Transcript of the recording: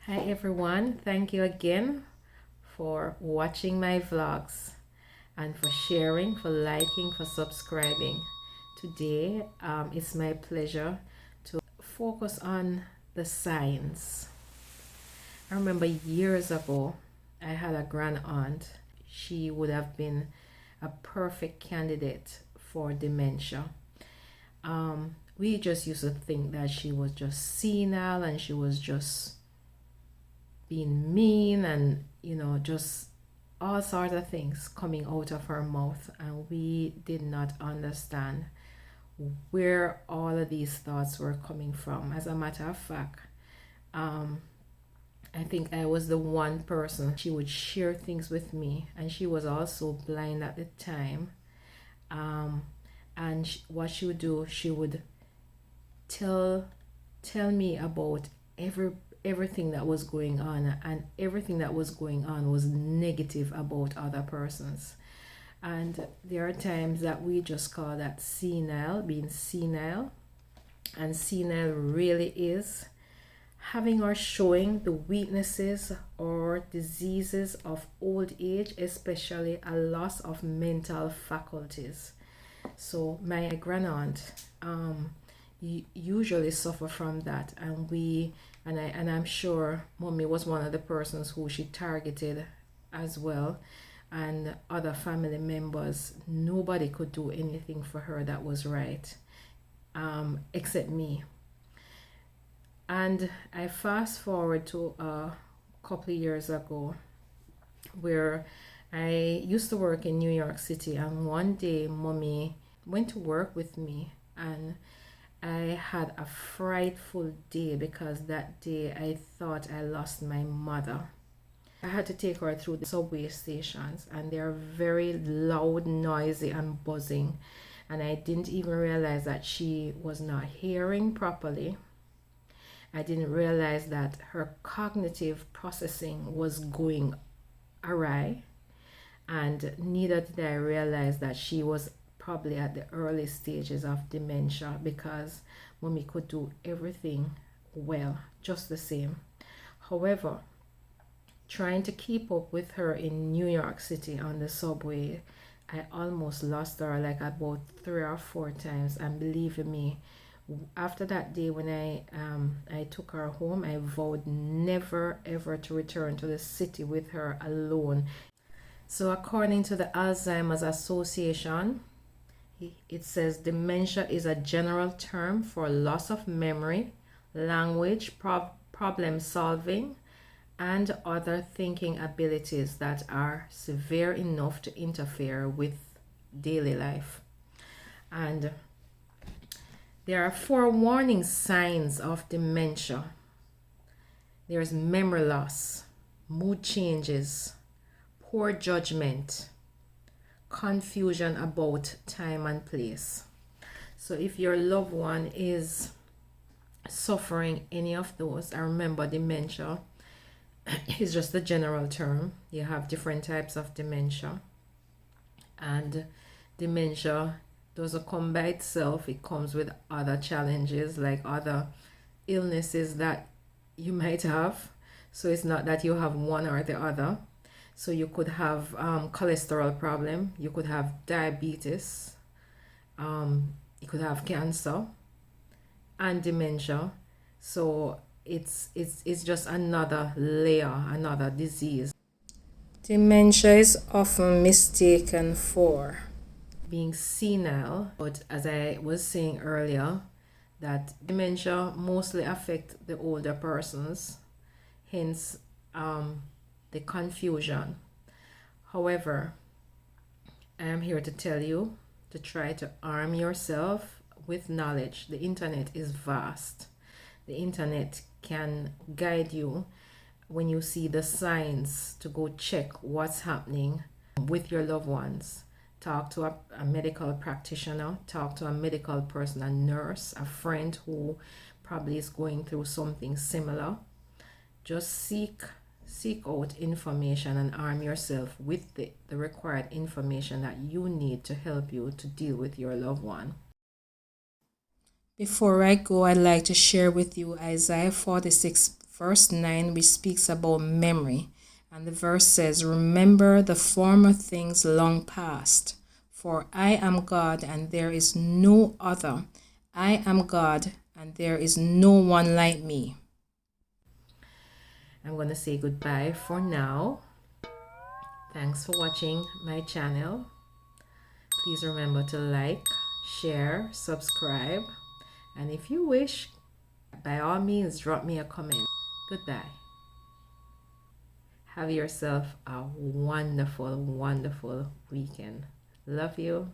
Hi everyone, thank you again for watching my vlogs and for sharing, for liking, for subscribing. Today, it's my pleasure to focus on the signs. I remember years ago, I had a grand aunt. She would have been a perfect candidate for dementia. We just used to think that she was just senile and she was just being mean and just all sorts of things coming out of her mouth, and we did not understand where all of these thoughts were coming from. As a matter of fact, I think I was the one person she would share things with me, and she was also blind at the time. And what she would do, she would tell me about everything that was going on, and everything that was going on was negative about other persons. And there are times that we just call that senile, being senile. And senile really is having or showing the weaknesses or diseases of old age, especially a loss of mental faculties. So my grandaunt usually suffer from that, and I'm sure mommy was one of the persons who she targeted as well, and other family members. Nobody could do anything for her that was right, except me. And I fast forward to a couple of years ago, where I used to work in New York City, and one day mommy went to work with me, and I had a frightful day because that day I thought I lost my mother. I had to take her through the subway stations, and they are very loud, noisy, and buzzing. And I didn't even realize that she was not hearing properly. I didn't realize that her cognitive processing was going awry, and neither did I realize that she was probably at the early stages of dementia, because mommy could do everything well, just the same. However, trying to keep up with her in New York City on the subway, I almost lost her like about 3 or 4 times. And believe me, after that day when I took her home, I vowed never ever to return to the city with her alone. So according to the Alzheimer's Association, it says dementia is a general term for loss of memory, language, problem solving, and other thinking abilities that are severe enough to interfere with daily life. And there are 4 warning signs of dementia. There's memory loss, mood changes, poor judgment, confusion about time and place. So if your loved one is suffering any of those, and remember, dementia is just a general term. You have different types of dementia, and dementia doesn't come by itself. It comes with other challenges, like other illnesses that you might have. So it's not that you have one or the other. So you could have cholesterol problem, you could have diabetes, you could have cancer and dementia. So it's just another layer, another disease. Dementia is often mistaken for being senile, but as I was saying earlier, that dementia mostly affect the older persons, hence the confusion. However, I am here to tell you to try to arm yourself with knowledge. The internet is vast. The internet can guide you when you see the signs to go check what's happening with your loved ones. Talk to a medical practitioner, talk to a medical person, a nurse, a friend who probably is going through something similar. Just seek out information and arm yourself with the required information that you need to help you to deal with your loved one. Before I go, I'd like to share with you Isaiah 46 verse 9, which speaks about memory. And the verse says, "Remember the former things long past, for I am God and there is no other. I am God and there is no one like me." I'm going to say goodbye for now. Thanks for watching my channel. Please remember to like, share, subscribe, and if you wish, by all means, drop me a comment. Goodbye. Have yourself a wonderful, wonderful weekend. Love you.